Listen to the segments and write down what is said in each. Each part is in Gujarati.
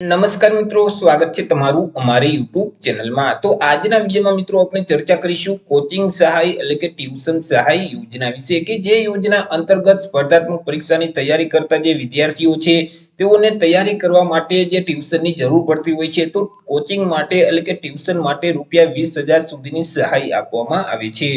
નમસ્કાર મિત્રો, સ્વાગત છે તમારું અમારી YouTube ચેનલમાં। તો આજના વિડીયોમાં મિત્રો આપણે ચર્ચા કરીશું કોચિંગ સહાય એટલે કે ટ્યુશન સહાય યોજના વિશે, કે જે યોજના અંતર્ગત સ્પર્ધાત્મક પરીક્ષાની તૈયારી કરતા જે વિદ્યાર્થીઓ છે તેઓને તૈયારી કરવા માટે જે ટ્યુશનની જરૂર પડતી હોય છે, તો કોચિંગ માટે એટલે કે ટ્યુશન માટે ₹20,000 સુધીની સહાય આપવામાં આવે છે।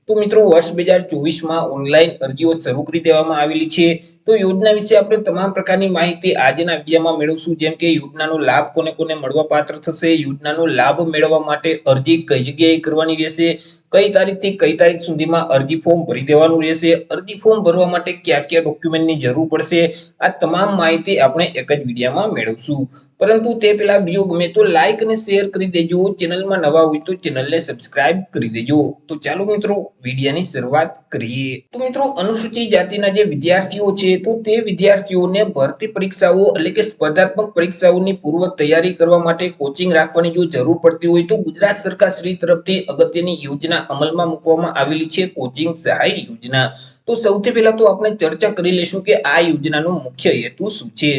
તો મિત્રો વર્ષ 2024માં ઓનલાઈન અરજીઓ શરૂ કરી દેવામાં આવેલી છે। તો યોજના વિશે આપણે તમામ પ્રકારની માહિતી આજના વિડીયોમાં મેળવશું, જેમ કે યોજનાનો લાભ કોને કોને મળવા પાત્ર થશે, યોજનાનો લાભ મેળવવા માટે અરજી કઈ જગ્યાએ કરવાની રહેશે, કઈ તારીખથી કઈ તારીખ સુધીમાં અરજી ફોર્મ ભરી દેવાનું રહેશે, અરજી ફોર્મ ભરવા માટે કયા કયા ડોક્યુમેન્ટની જરૂર પડશે, આ તમામ માહિતી આપણે એક જ વિડીયોમાં મેળવશું। પરંતુ તે પહેલા વિડીયો ગમે તો લાઈક અને શેર કરી દેજો, ચેનલમાં નવા હોય તો ચેનલને સબસ્ક્રાઇબ કરી દેજો। તો ચાલો મિત્રો વિડીયોની શરૂઆત કરીએ। તો મિત્રો અનુસૂચિત જાતિના જે વિદ્યાર્થીઓ છે, તો તે વિદ્યાર્થીઓને ભરતી પરીક્ષાઓ એટલે કે સ્પર્ધાત્મક પરીક્ષાઓની પૂર્વ તૈયારી કરવા માટે કોચિંગ રાખવાની જો જરૂર પડતી હોય તો ગુજરાત સરકાર શ્રી તરફથી અગત્યની યોજના અમલમાં મૂકવામાં આવેલી છે, કોચિંગ સહાય યોજના। તો સૌથી પહેલા તો આપણે ચર્ચા કરી લઈશું કે આ યોજનાનો મુખ્ય હેતુ શું છે।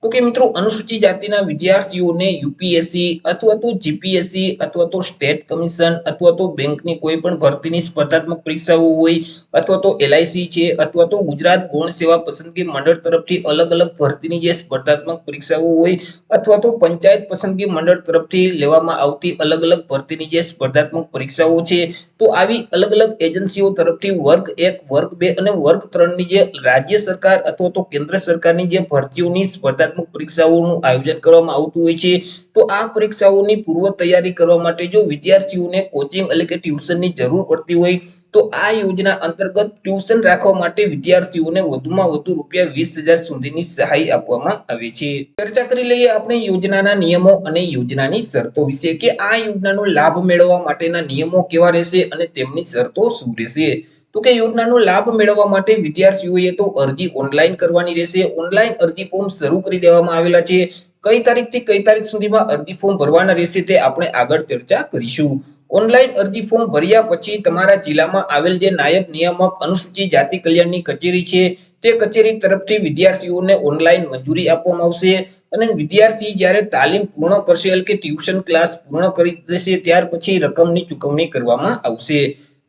તો કે મિત્રો અનુસૂચિત જાતિના વિદ્યાર્થીઓને યુપીએસસી અથવા તો જીપીએસસી અથવા તો સ્ટેટ કમિશન અથવા તો બેંકની કોઈ પણ ભરતીની સ્પર્ધાત્મક પરીક્ષાઓ હોય, અથવા તો એલઆઈસી છે, અથવા તો ગુજરાત ગૌણ સેવા પસંદગી મંડળ તરફથી અલગ અલગ ભરતીની જે સ્પર્ધાત્મક પરીક્ષાઓ હોય, અથવા તો પંચાયત પસંદગી મંડળ તરફથી લેવામાં આવતી અલગ અલગ ભરતીની જે સ્પર્ધાત્મક પરીક્ષાઓ છે, તો આવી અલગ અલગ એજન્સીઓ તરફથી વર્ગ 1, વર્ગ 2 અને વર્ગ 3 ની જે રાજ્ય સરકાર અથવા તો કેન્દ્ર સરકારની જે ભરતીઓની સ્પર્ધાત્મક પરીક્ષાઓનું આયોજન કરવામાં આવતું હોય છે। તો આ પરીક્ષાઓની પૂર્વ તૈયારી કરવા માટે જો વિદ્યાર્થીઓને કોચિંગ એટલે કે ટ્યુશનની જરૂર પડતી હોય તો આ યોજના અંતર્ગત ટ્યુશન રાખવા માટે વિદ્યાર્થીઓને વધુમાં વધુ ₹20,000 સુધીની સહાય આપવામાં આવે છે। ચર્ચા કરી લઈએ આપણે યોજનાના નિયમો અને યોજનાની શરતો વિશે, કે આ યોજનાનો લાભ મેળવવા માટેના નિયમો કેવા રહેશે અને તેમની શરતો શું રહેશે। તો કે યોજનાનો લાભ મેળવવા માટે વિદ્યાર્થીઓએ તો અરજી ઓનલાઈન કરવાની રહેશે। ઓનલાઈન અરજી ફોર્મ શરૂ કરી દેવામાં આવેલા છે। કઈ તારીખથી કઈ તારીખ સુધીમાં અરજી ફોર્મ ભરવાના રહેશે તે આપણે આગળ ચર્ચા કરીશું। ઓનલાઈન અરજી ફોર્મ ભર્યા પછી તમારા જિલ્લામાં આવેલ જે નાયબ નિયામક અનુસૂચિત જાતિ કલ્યાણની કચેરી છે, તે કચેરી તરફથી વિદ્યાર્થીઓને ઓનલાઈન મંજૂરી આપવામાં આવશે, અને વિદ્યાર્થી જ્યારે તાલીમ પૂર્ણ કરશે એટલે કે ટ્યુશન ક્લાસ પૂર્ણ કરી દેશે ત્યાર પછી રકમની ચૂકવણી કરવામાં આવશે।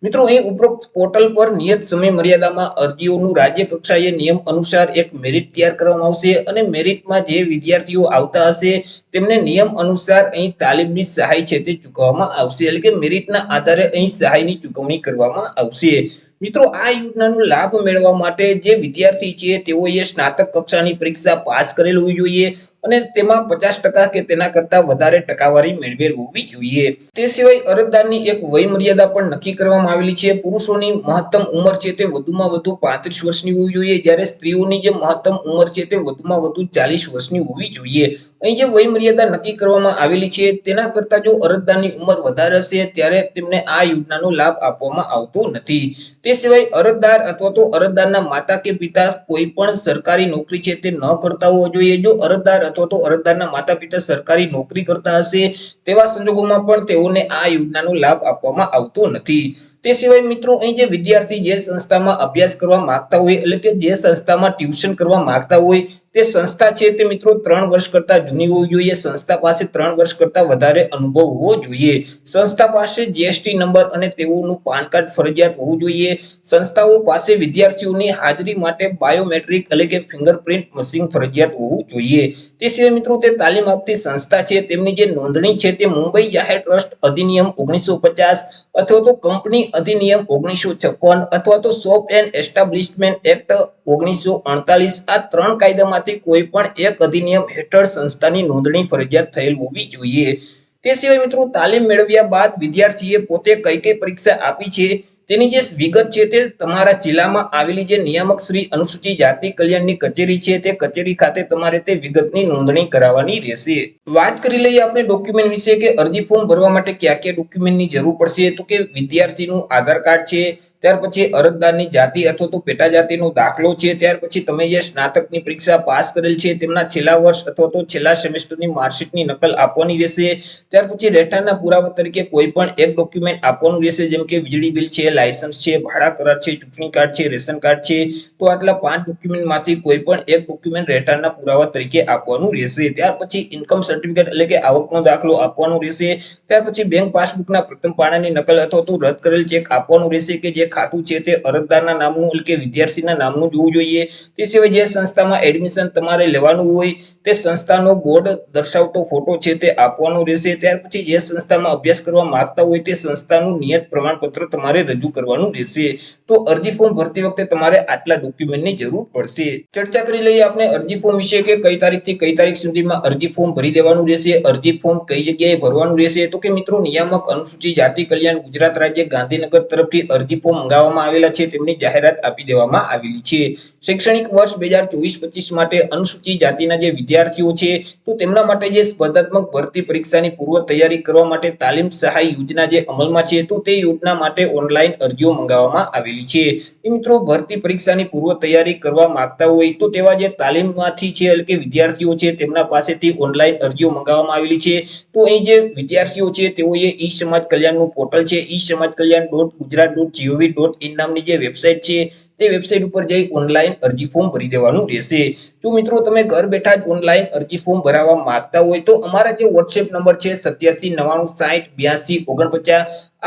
મિત્રો અહીં ઉપરોક્ત પોર્ટલ પર નિયત સમય મર્યાદામાં અરજીઓનું રાજ્ય કક્ષાએ નિયમ અનુસાર એક મેરિટ તૈયાર કરવામાં આવશે, અને મેરિટમાં જે વિદ્યાર્થીઓ આવતા હશે તેમને નિયમ અનુસાર અહીં તાલીમની સહાય છે તે ચૂકવવામાં આવશે, એટલે કે મેરિટના આધારે અહીં સહાયની ચૂકવણી કરવામાં આવશે। મિત્રો આ યોજનાનો લાભ મેળવવા માટે જે વિદ્યાર્થી છે તેઓએ સ્નાતક કક્ષાની પરીક્ષા પાસ કરેલ હોવી જોઈએ, અને તેમાં 50% કે તેના કરતા વધારે ટકાવારી મેળવેલ હોવી જોઈએ। તે સિવાય અરજદારની એક વય મર્યાદા પણ નક્કી કરવામાં આવેલી છે। પુરુષોની મહત્તમ ઉંમર છે તે વધુમાં વધુ 35 વર્ષની હોવી જોઈએ, જ્યારે સ્ત્રીઓની જે મહત્તમ ઉંમર છે તે વધુમાં વધુ 40 વર્ષની હોવી જોઈએ। અહીં જે વય મર્યાદા નક્કી કરવામાં આવેલી છે તેના કરતા જો અરજદારની ઉંમર વધારે હશે ત્યારે તેમને આ યોજનાનો લાભ આપવામાં આવતો નથી। તે સિવાય અરજદાર અથવા તો અરજદારના માતા કે પિતા કોઈ પણ સરકારી નોકરી છે તે ન કરતા હોવા જોઈએ। જો અરજદાર અથવા તો અરજદારના માતા પિતા સરકારી નોકરી કરતા હશે તેવા સંજોગોમાં પણ તેઓને આ યોજનાનો લાભ આપવામાં આવતો નથી। તે સિવાય મિત્રો અહીં જે વિદ્યાર્થી જે સંસ્થામાં અભ્યાસ કરવા માંગતા હોય એટલે કે જે સંસ્થામાં ટ્યુશન કરવા માંગતા હોય તે સંસ્થા છે તે મિત્રો 3 વર્ષ કરતા જૂની હોવી જોઈએ। સંસ્થા પાસે 3 વર્ષ કરતા વધારે અનુભવ હોવો જોઈએ। સંસ્થા પાસે જીએસટી નંબર અને તેઓનું પાન કાર્ડ ફરજિયાત હોવું જોઈએ। સંસ્થાઓ પાસે વિદ્યાર્થીઓની હાજરી માટે બાયોમેટ્રિક એટલે કે ફિંગરપ્રિન્ટ મશીન ફરજિયાત હોવું જોઈએ। તે સિવાય મિત્રો તે તાલીમ આપતી સંસ્થા છે તેમની જે નોંધણી છે તે મુંબઈ જાહેર ટ્રસ્ટ અધિનિયમ 1950 અથવા તો કંપની અધિનિયમ 1956 અથવા તો શોપ એન્ડ એસ્ટાબ્લિશમેન્ટ એક્ટ 1948 આ 3 કાયદામાંથી કોઈ પણ એક અધિનિયમ હેઠળ સંસ્થાની નોંધણી ફરજિયાત થયેલ હોવી જોઈએ। તે સિવાય મિત્રો તાલીમ મેળવ્યા બાદ વિદ્યાર્થીએ પોતે કઈ કઈ પરીક્ષા આપી છે તેની જે વિગત છે તે તમારા જિલ્લામાં આવેલી જે નિયામક શ્રી અનુસૂચિત જાતિ કલ્યાણની કચેરી છે તે કચેરી ખાતે તમારે તે વિગતની નોંધણી કરાવવાની રહેશે। વાત કરી લઈએ આપણે ડોક્યુમેન્ટ વિશે, કે અરજી ફોર્મ ભરવા માટે કયા કયા ડોક્યુમેન્ટની જરૂર પડશે। તો કે વિદ્યાર્થીનું આધાર કાર્ડ છે, ત્યાર પછી અરજદારની જાતિ અથવા તો પેટા જાતિનો દાખલો છે, ત્યાર પછી તમે જે સ્નાતકની પરીક્ષા પાસ કરેલ છે તેમના છેલ્લા વર્ષ અથવા તો છેલ્લા સેમેસ્ટરની માર્કશીટની નકલ આપવાની રહેશે. ત્યાર પછી રહેઠાણના પુરાવા તરીકે કોઈ પણ એક ડોક્યુમેન્ટ આપવાનું રહેશે, જેમ કે વીજળી બિલ છે, લાયસન્સ છે, ભાડા કરાર છે, ચૂંટણી કાર્ડ છે, રેશન કાર્ડ છે. તો આટલા 5 ડોક્યુમેન્ટમાંથી કોઈ પણ એક ડોક્યુમેન્ટ રહેઠાણના પુરાવા તરીકે આપવાનું રહેશે. ત્યાર પછી ઇન્કમ સર્ટિફિકેટ એટલે કે આવકનો દાખલો આપવાનો રહેશે. ત્યાર પછી બેંક પાસબુકના પ્રથમ પાનાની નકલ અથવા તો રદ કરેલ ચેક આપવાનું રહેશે, કે જે ખાતું છે તે અરજદારના નામનું એટલે કે વિદ્યાર્થીના નામનું જોવું જોઈએ. તે સિવાય જે સંસ્થામાં એડમિશન તમારે લેવાનું હોય તે સંસ્થાનો બોર્ડ દર્શાવતો ફોટો છે તે આપવાનો રહેશે. ત્યાર પછી જે સંસ્થામાં અભ્યાસ કરવા માંગતા હોય તે સંસ્થાનું નિયત પ્રમાણપત્ર તમારે રજૂ કરવાનું રહેશે. તો અરજી ફોર્મ ભરતી વખતે તમારે આટલા ડોક્યુમેન્ટની જરૂર પડશે. ચર્ચા કરી લઈએ આપણે અરજી ફોર્મ વિશે, કે કઈ તારીખથી કઈ તારીખ સુધીમાં અરજી ફોર્મ ભરી દેવાનું રહેશે. અરજી ફોર્મ કઈ જગ્યાએ ભરવાનું રહેશે, તો કે મિત્રો નિયામક અનુસૂચિત જાતિ કલ્યાણ ગુજરાત રાજ્ય ગાંધીનગર તરફથી અરજી ફોર્મ મંગાવવામાં આવેલા છે, તેમની જાહેરાત આપી દેવામાં આવેલી છે. શૈક્ષણિક વર્ષ 2024-25 માટે અનુસૂચિત જાતિના જે વિદ્યાર્થીઓ છે તો તેમના માટે જે સ્પર્ધાત્મક ભરતી પરીક્ષાની પૂર્વ તૈયારી કરવા માટે તાલીમ સહાય યોજના જે અમલમાં છે તો તે યોજના માટે ઓનલાઈન અરજીઓ મંગાવવામાં આવેલી છે. મિત્રો ભરતી પરીક્ષાની પૂર્વ તૈયારી કરવા માંગતા હોય તો તેવા જે તાલીમમાંથી છે એટલે કે વિદ્યાર્થીઓ છે તેમના પાસેથી ઓનલાઈન અરજીઓ મંગાવવામાં આવેલી છે. તો અહીં જે વિદ્યાર્થીઓ છે તેઓએ ઈ સમાજ કલ્યાણનું પોર્ટલ છે ii-samajkalyan.gujarat.gov.in નામની જે વેબસાઇટ છે તે વેબસાઇટ ઉપર જઈ ઓનલાઈન અરજી ફોર્મ ભરી દેવાનું રહેશે. જો મિત્રો તમે ઘર બેઠા જ ઓનલાઈન અરજી ફોર્મ ભરાવવા માંગતા હોય તો અમારા જે WhatsApp નંબર છે 8799608249,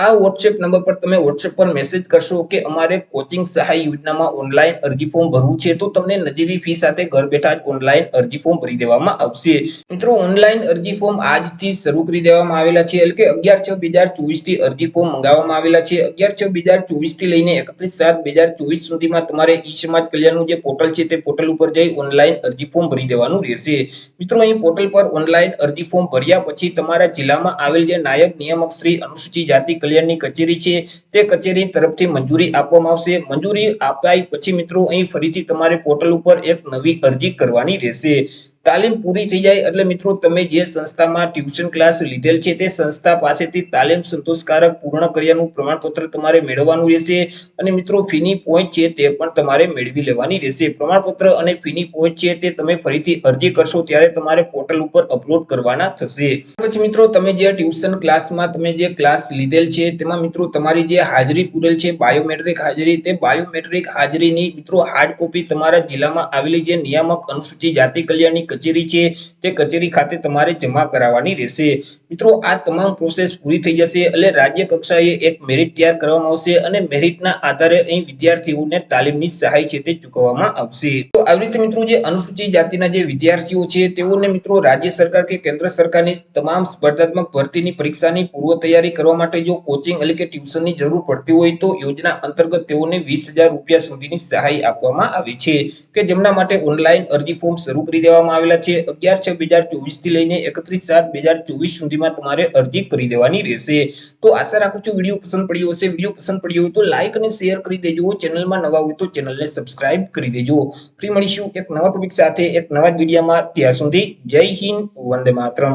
આ WhatsApp નંબર પર તમે WhatsApp પર મેસેજ કરશો કે અમારે કોચિંગ સહાય યોજનામાં ઓનલાઈન અરજી ફોર્મ ભરવું છે, તો તમને નજીવી ફી સાથે ઘર બેઠા જ ઓનલાઈન અરજી ફોર્મ ભરી દેવામાં આવશે. મિત્રો ઓનલાઈન અરજી ફોર્મ આજથી શરૂ કરી દેવામાં આવેલા છે, એટલે કે 11/6/2024 થી અરજી ફોર્મ મંગાવવામાં આવેલા છે. 11/6/2024 થી લઈને 31/7/2024 સુધીમાં તમારે ઈ સમાજ કલ્યાણનું જે પોર્ટલ છે તે પોર્ટલ ઉપર જઈ ઓનલાઈન અરજી ફોર્મ ભરી દેવાનું રહેશે. મિત્રો અહીં પોર્ટલ પર ઓનલાઈન અરજી ફોર્મ ભર્યા પછી તમારા જિલ્લામાં આવેલ જે નાયબ નિયામક શ્રી અનુસૂચિત જાતિ કલ્યાણની કચેરી છે તે કચેરી તરફથી મંજૂરી આપવામાં આવશે. મંજૂરી અપાય પછી મિત્રો અહીં ફરીથી તમારે પોર્ટલ ઉપર એક નવી અરજી કરવાની રહેશે. તાલીમ પૂરી થઈ જાય એટલે મિત્રો તમે જે સંસ્થામાં ટ્યુશન ક્લાસ લીધેલ છે તે સંસ્થા પાસેથી તાલીમ સંતોષકારક પૂર્ણ કર્યાનું પ્રમાણપત્ર તમારે મેળવવાનું રહેશે. અને મિત્રો ફીની પહોંચ છે તે પણ તમારે મેળવી લેવાની રહેશે. પ્રમાણપત્ર અને ફીની પહોંચ છે તે તમે ફરીથી અરજી કરશો ત્યારે તમારે પોર્ટલ ઉપર અપલોડ કરવાના થશે. પછી મિત્રો તમે જે ટ્યુશન ક્લાસમાં તમે જે ક્લાસ લીધેલ છે તેમાં મિત્રો તમારી જે હાજરી પૂરેલ છે બાયોમેટ્રિક હાજરી, તે બાયોમેટ્રિક હાજરીની મિત્રો હાર્ડ કોપી તમારા જિલ્લામાં આવેલી જે નિયામક અનુસૂચિત જાતિ કલ્યાણની કચેરી છે તે કચેરી ખાતે તમારે જમા કરાવવાની રહેશે. મિત્રો આ તમામ પ્રોસેસ પૂરી થઈ જશે એટલે રાજ્ય કક્ષાએ એક મેરિટ તૈયાર કરવામાં આવશે અને મેરિટના આધારે અહીં વિદ્યાર્થીઓને તાલીમની સહાય છે તે ચૂકવવામાં આવશે. તો આવી રીતે મિત્રો જે અનુસૂચિત જાતિના જે વિદ્યાર્થીઓ છે તેઓને મિત્રો રાજ્ય સરકાર કે કેન્દ્ર સરકારની તમામ સ્પર્ધાત્મક ભરતીની પરીક્ષાની પૂર્વ તૈયારી કરવા માટે જો કોચિંગ એટલે કે ટ્યુશનની જરૂર પડતી હોય તો યોજના અંતર્ગત તેઓને 20,000 રૂપિયા સુધીની સહાય આપવામાં આવી છે, કે જેમના માટે ઓનલાઈન અરજી ફોર્મ શરૂ કરી દેવામાં આવેલા છે. 11/6/2024 થી લઈને 31/7/2024 સુધીમાં તમારે અરજી કરી દેવાની રહેશે. તો આશા રાખું છું વિડીયો પસંદ પડ્યો હશે. વિડીયો પસંદ પડ્યો હોય તો લાઈક અને શેર કરી દેજો. ચેનલમાં નવા હોય તો ચેનલને સબસ્ક્રાઇબ કરી દેજો. ફરી મળીશું એક નવા ટોપિક સાથે એક નવા વિડીયોમાં. ત્યાં સુધી જય હિન્દ, વંદે માતરમ.